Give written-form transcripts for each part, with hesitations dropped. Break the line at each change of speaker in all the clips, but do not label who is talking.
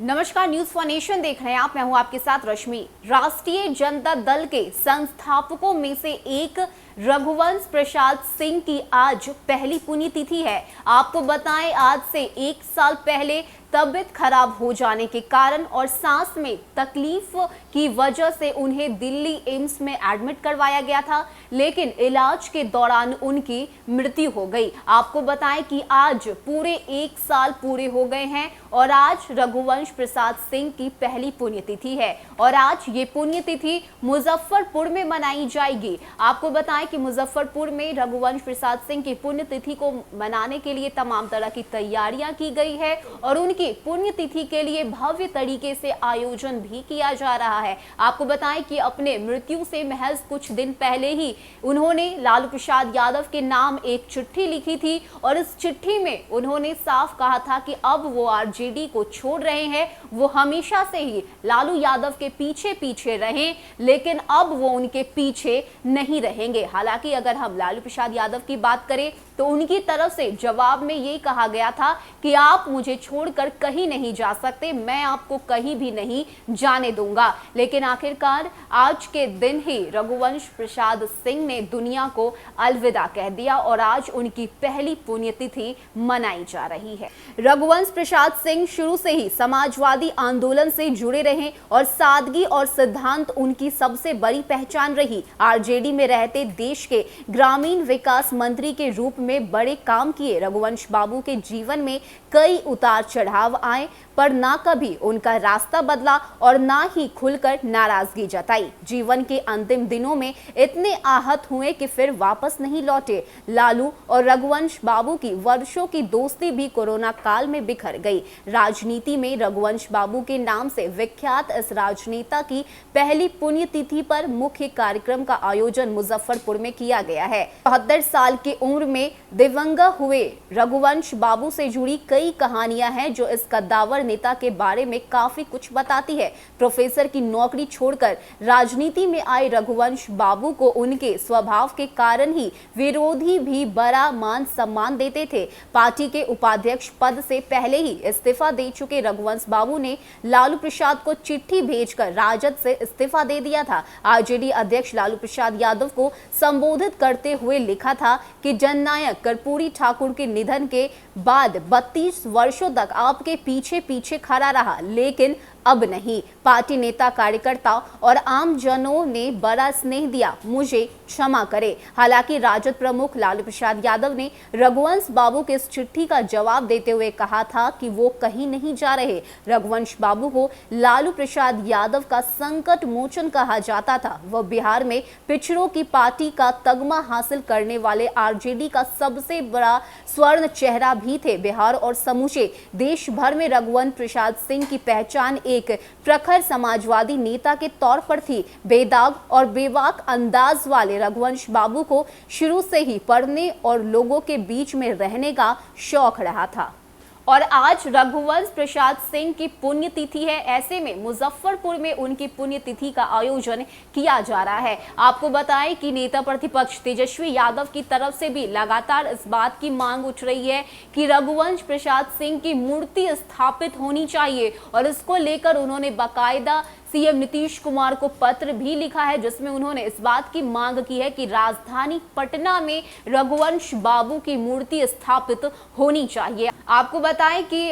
नमस्कार, news for nation देख रहे हैं आप। मैं हूं आपके साथ रश्मि। राष्ट्रीय जनता दल के संस्थापकों में से एक रघुवंश प्रसाद सिंह की आज पहली पुण्यतिथि है। आपको बताएं, आज से 1 साल पहले तबीयत खराब हो जाने के कारण और सांस में तकलीफ की वजह से उन्हें दिल्ली एम्स में एडमिट करवाया गया था, लेकिन इलाज के दौरान उनकी मृत्यु हो गई। आपको बताएं कि आज पूरे 1 साल पूरे हो गए हैं और आज रघुवंश प्रसाद सिंह की पहली पुण्यतिथि है और आज ये पुण्यतिथि मुजफ्फरपुर में मनाई जाएगी। आपको बताएं कि मुजफ्फरपुर में रघुवंश प्रसाद सिंह की पुण्यतिथि को मनाने के लिए तमाम तरह की तैयारियां की गई है और उनकी पुण्यतिथि के लिए भव्य तरीके से आयोजन भी किया जा रहा है। आपको बताएं कि अपने मृत्यु से महज कुछ दिन पहले ही उन्होंने लालू प्रसाद यादव के नाम एक चिट्ठी लिखी थी और इस चिट्ठी में उन्होंने साफ कहा था कि अब वो आरजेडी को छोड़ रहे हैं। वो हमेशा से ही लालू यादव के पीछे पीछे रहे, लेकिन अब वो उनके पीछे नहीं रहेंगे। हालांकि अगर हम लालू प्रसाद यादव की बात करें तो उनकी तरफ से जवाब में ये कहा गया था कि आप मुझे छोड़कर कहीं नहीं जा सकते, मैं आपको कहीं भी नहीं जाने दूंगा। लेकिन आखिरकार आज के दिन ही रघुवंश प्रसाद सिंह ने दुनिया को अलविदा कह दिया और आज उनकी पहली पुण्यतिथि मनाई जा रही है। रघुवंश प्रसाद सिंह शुरू से ही समाजवादी आंदोलन से जुड़े रहे और सादगी और सिद्धांत उनकी सबसे बड़ी पहचान रही। आरजेडी में रहते देश के ग्रामीण विकास मंत्री के रूप में बड़े काम किए। रघुवंश बाबू के जीवन में कई उतार चढ़ाव आए, पर ना कभी उनका रास्ता बदला और ना ही खुलकर नाराजगी जताई। जीवन के अंतिम दिनों में इतने आहत हुए कि फिर वापस नहीं लौटे। लालू और रघुवंश बाबू की वर्षों की दोस्ती भी कोरोना काल में बिखर गई। राजनीति में रघुवंश बाबू के नाम से विख्यात इस राजनेता की पहली पुण्यतिथि पर मुख्य कार्यक्रम का आयोजन मुजफ्फरपुर में किया गया है। 72 साल की उम्र में दिवंगत हुए रघुवंश बाबू से जुड़ी कई कहानियां हैं जो इस कद्दावर नेता के बारे में काफी कुछ बताती है। प्रोफेसर की नौकरी छोड़कर राजनीति में आए रघुवंश बाबू को उनके स्वभाव के कारण ही विरोधी भी बड़ा मान सम्मान देते थे। पार्टी के उपाध्यक्ष पद से पहले ही इस्तीफा दे चुके रघुवंश बाबू ने लालू प्रसाद को चिट्ठी भेजकर राजद से इस्तीफा दे दिया था। आरजेडी अध्यक्ष लालू प्रसाद यादव को संबोधित करते हुए लिखा था कि जननायक कर्पूरी ठाकुर के निधन के बाद 32 वर्षों तक आपके पीछे पीछे खड़ा रहा, लेकिन अब नहीं। पार्टी नेता, कार्यकर्ता और आम जनों ने बड़ा स्नेह दिया, मुझे क्षमा करे। हालांकि राजद प्रमुख लालू प्रसाद यादव ने रघुवंश बाबू के इस चिट्ठी का जवाब देते हुए कहा था कि वो कहीं नहीं जा रहे। रघुवंश बाबू को लालू प्रसाद यादव का संकट मोचन कहा जाता था। वह बिहार में पिछड़ों की पार्टी का तगमा हासिल करने वाले आरजेडी का सबसे बड़ा स्वर्ण चेहरा भी थे। बिहार और समूचे देश भर में रघुवंश प्रसाद सिंह की पहचान एक प्रखर समाजवादी नेता के तौर पर थी। बेदाग और बेबाक अंदाज वाले रघुवंश बाबू को शुरू से ही पढ़ने और लोगों के बीच में रहने का शौक रहा था और आज रघुवंश प्रसाद सिंह की पुण्यतिथि है। ऐसे में मुजफ्फरपुर में उनकी पुण्यतिथि का आयोजन किया जा रहा है। आपको बताएं कि नेता प्रतिपक्ष तेजस्वी यादव की तरफ से भी लगातार इस बात की मांग उठ रही है कि रघुवंश प्रसाद सिंह की मूर्ति स्थापित होनी चाहिए और इसको लेकर उन्होंने बाकायदा सीएम नीतीश कुमार को पत्र भी लिखा है, जिसमें उन्होंने इस बात की मांग की है कि राजधानी पटना में रघुवंश बाबू की मूर्ति स्थापित होनी चाहिए। आपको बताएं कि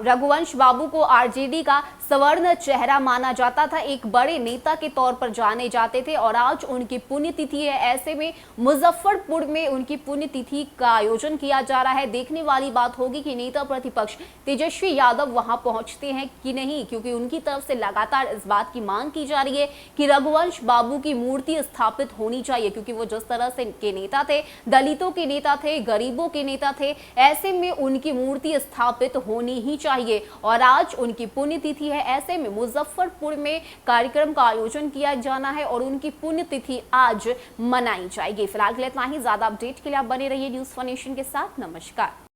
रघुवंश बाबू को आरजेडी का सवर्ण चेहरा माना जाता था, एक बड़े नेता के तौर पर जाने जाते थे और आज उनकी पुण्यतिथि है। ऐसे में मुजफ्फरपुर में उनकी पुण्यतिथि का आयोजन किया जा रहा है। देखने वाली बात होगी कि नेता प्रतिपक्ष तेजस्वी यादव वहां पहुंचते हैं कि नहीं, क्योंकि उनकी तरफ से लगातार इस बात की मांग की जा रही है कि रघुवंश बाबू की मूर्ति स्थापित होनी चाहिए, क्योंकि वो जिस तरह से के नेता थे, दलितों के नेता थे, गरीबों के नेता थे, ऐसे में उनकी मूर्ति स्थापित होनी ही चाहिए और आज उनकी पुण्यतिथि है। ऐसे में मुजफ्फरपुर में कार्यक्रम का आयोजन किया जाना है और उनकी पुण्यतिथि आज मनाई जाएगी। फिलहाल के लिए इतना ही। ज्यादा अपडेट के लिए आप बने रहिए न्यूज फॉर नेशन के साथ। नमस्कार।